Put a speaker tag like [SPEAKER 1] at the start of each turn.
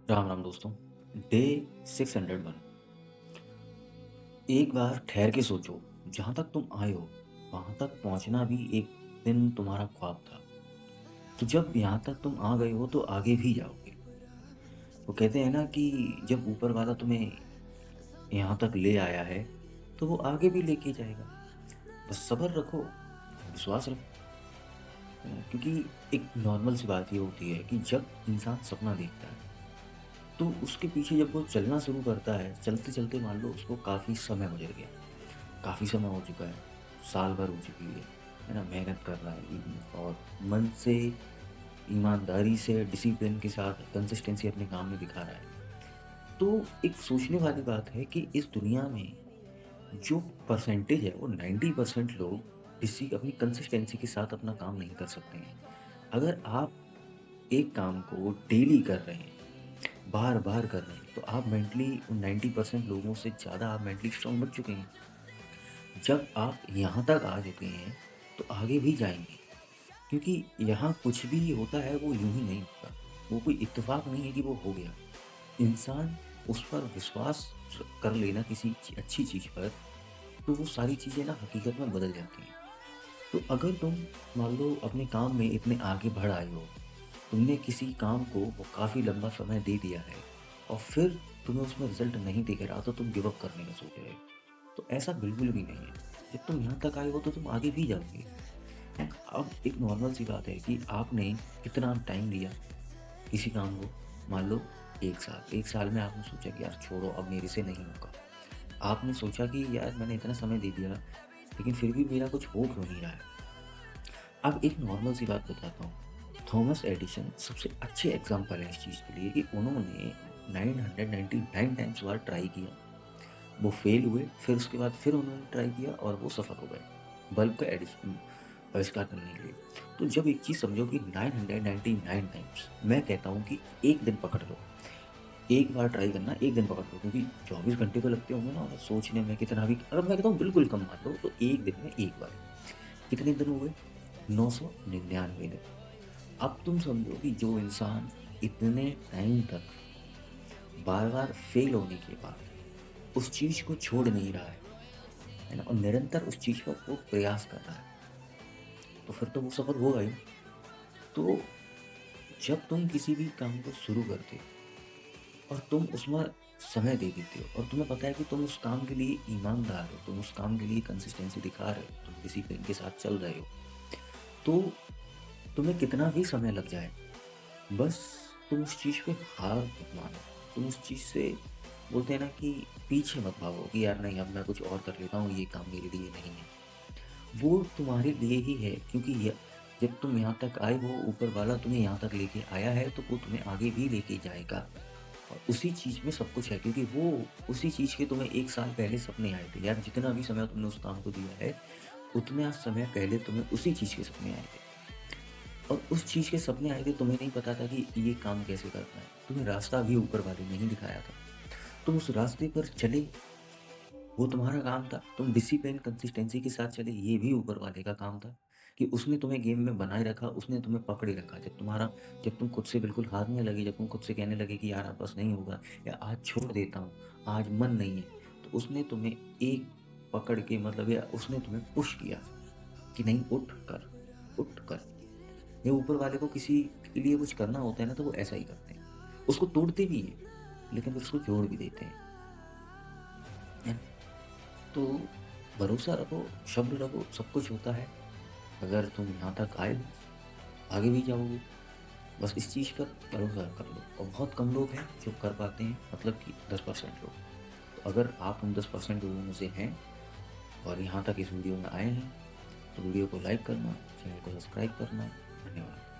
[SPEAKER 1] राम राम दोस्तों। डे 601। एक बार ठहर के सोचो, जहाँ तक तुम आए हो वहाँ तक पहुँचना भी एक दिन तुम्हारा ख्वाब था। तो जब यहाँ तक तुम आ गए हो तो आगे भी जाओगे। वो कहते हैं ना कि जब ऊपर वाला तुम्हें यहाँ तक ले आया है तो वो आगे भी लेके जाएगा। बस सब्र रखो, विश्वास रखो। क्योंकि एक नॉर्मल सी बात ये होती है कि जब इंसान सपना देखता है तो उसके पीछे जब वो चलना शुरू करता है, चलते चलते मान लो उसको काफ़ी समय गुजर गया, काफ़ी समय हो चुका है, साल भर हो चुकी है ना? मेहनत कर रहा है और मन से, ईमानदारी से, डिसिप्लिन के साथ कंसिस्टेंसी अपने काम में दिखा रहा है। तो एक सोचने वाली बात है कि इस दुनिया में जो परसेंटेज है वो 90% लोग किसी अपनी कंसिस्टेंसी के साथ अपना काम नहीं कर सकते हैं। अगर आप एक काम को डेली कर रहे हैं, बार-बार कर रहे हैं, तो आप मेंटली उन 90% लोगों से ज़्यादा आप मेंटली स्ट्रॉन्ग बन चुके हैं। जब आप यहाँ तक आ चुके हैं, तो आगे भी जाएँगे, क्योंकि यहाँ कुछ भी होता है वो यूँ ही नहीं होता। वो कोई इत्तेफ़ाक नहीं है कि वो हो गया। इंसान उस पर विश्वास कर लेना किसी अच्छी चीज़ पर, तो वो सारी चीज़ें ना हकीकत में बदल जाती हैं। तो अगर तुम मान लो अपने काम में इतने आगे बढ़ आए हो, तुमने किसी काम को वो काफ़ी लंबा समय दे दिया है और फिर तुम्हें उसमें रिज़ल्ट नहीं दिख रहा, तो तुम गिव अप करने का सोच रहे हो। तो ऐसा बिल्कुल भी नहीं है। जब तुम यहाँ तक आए हो तो तुम आगे भी जाओगे। अब एक नॉर्मल सी बात है कि आपने कितना टाइम दिया किसी काम को, मान लो 1 साल। 1 साल में आपने सोचा कि यार छोड़ो, अब मेरे से नहीं होगा। आपने सोचा कि यार मैंने इतना समय दे दिया, लेकिन फिर भी मेरा कुछ हो क्यों नहीं रहा है। अब एक नॉर्मल सी बात बताता हूँ। थॉमस एडिसन सबसे अच्छे एग्ज़ाम्पल है इस चीज़ के लिए कि उन्होंने 999 टाइम्स बार ट्राई किया। वो फ़ेल हुए, फिर उसके बाद फिर उन्होंने ट्राई किया और वो सफल हो गए, बल्ब का आविष्कार करने के लिए। तो जब एक चीज़ समझो कि 999 टाइम्स, मैं कहता हूँ कि 1 दिन पकड़ लो। एक बार ट्राई करना, 1 दिन पकड़ लो, क्योंकि 24 घंटे तो लगते होंगे ना सोचने में कितना भी। अगर मैं कहता हूँ बिल्कुल कम मान लो, तो 1 दिन में 1 बार। कितने दिन हुए? 999 दिन। अब तुम समझो कि जो इंसान इतने टाइम तक बार-बार फ़ेल होने के बाद उस चीज़ को छोड़ नहीं रहा है ना? और निरंतर उस चीज़ का वो प्रयास कर रहा है, तो फिर तो वो सफल होगा ही। तो जब तुम किसी भी काम को शुरू करते हो और तुम उसमें समय दे देते हो और तुम्हें पता है कि तुम उस काम के लिए ईमानदार हो, तुम उस काम के लिए कंसिस्टेंसी दिखा रहे हो, तुम डिसिप्लिन के साथ चल रहे हो, तो तुम्हें कितना भी समय लग जाए, बस तुम उस चीज़ पे हार मत मानो। तुम उस चीज़ से, बोलते हैं ना कि पीछे मत भागो कि यार नहीं, अब मैं कुछ और कर लेता हूँ, ये काम मेरे लिए नहीं है। वो तुम्हारे लिए ही है, क्योंकि जब तुम यहाँ तक आए हो, ऊपर वाला तुम्हें यहाँ तक लेके आया है, तो वो तुम्हें आगे भी लेके जाएगा। और उसी चीज़ में सब कुछ है, क्योंकि वो उसी चीज़ के तुम्हें 1 साल पहले सपने आए थे। यार जितना भी समय तुमने उस काम को दिया है, उतना समय पहले तुम्हें उसी चीज़ के सपने आए थे। और उस चीज़ के सपने आए थे, तुम्हें नहीं पता था कि ये काम कैसे करना है। तुम्हें रास्ता भी ऊपर वाले ने ही दिखाया था। तुम उस रास्ते पर चले, वो तुम्हारा काम था। तुम डिसिप्लिन, कंसिस्टेंसी के साथ चले, ये भी ऊपर वाले का काम था कि उसने तुम्हें गेम में बनाए रखा, उसने तुम्हें पकड़े रखा। जब तुम खुद से बिल्कुल हारने लगे, जब तुम खुद से कहने लगे कि यार अब बस नहीं होगा या आज छोड़ देता हूँ, आज मन नहीं है, तो उसने तुम्हें एक पकड़ के, मतलब या उसने तुम्हें पुश किया कि नहीं, उठ कर, उठ कर। या ऊपर वाले को किसी के लिए कुछ करना होता है ना, तो वो ऐसा ही करते हैं। उसको तोड़ते भी हैं, लेकिन फिर उसको जोड़ भी देते हैं। है ना? तो भरोसा रखो, सब्र रखो, सब कुछ होता है। अगर तुम यहाँ तक आए हो, आगे भी जाओगे। बस इस चीज़ पर भरोसा कर लो। और बहुत कम लोग हैं जो कर पाते हैं, मतलब कि 10% लोग। तो अगर आप उन 10% लोगों में से हैं और यहाँ तक इस वीडियो में आए हैं, तो वीडियो को लाइक करना, चैनल को सब्सक्राइब करना। धन्यवाद।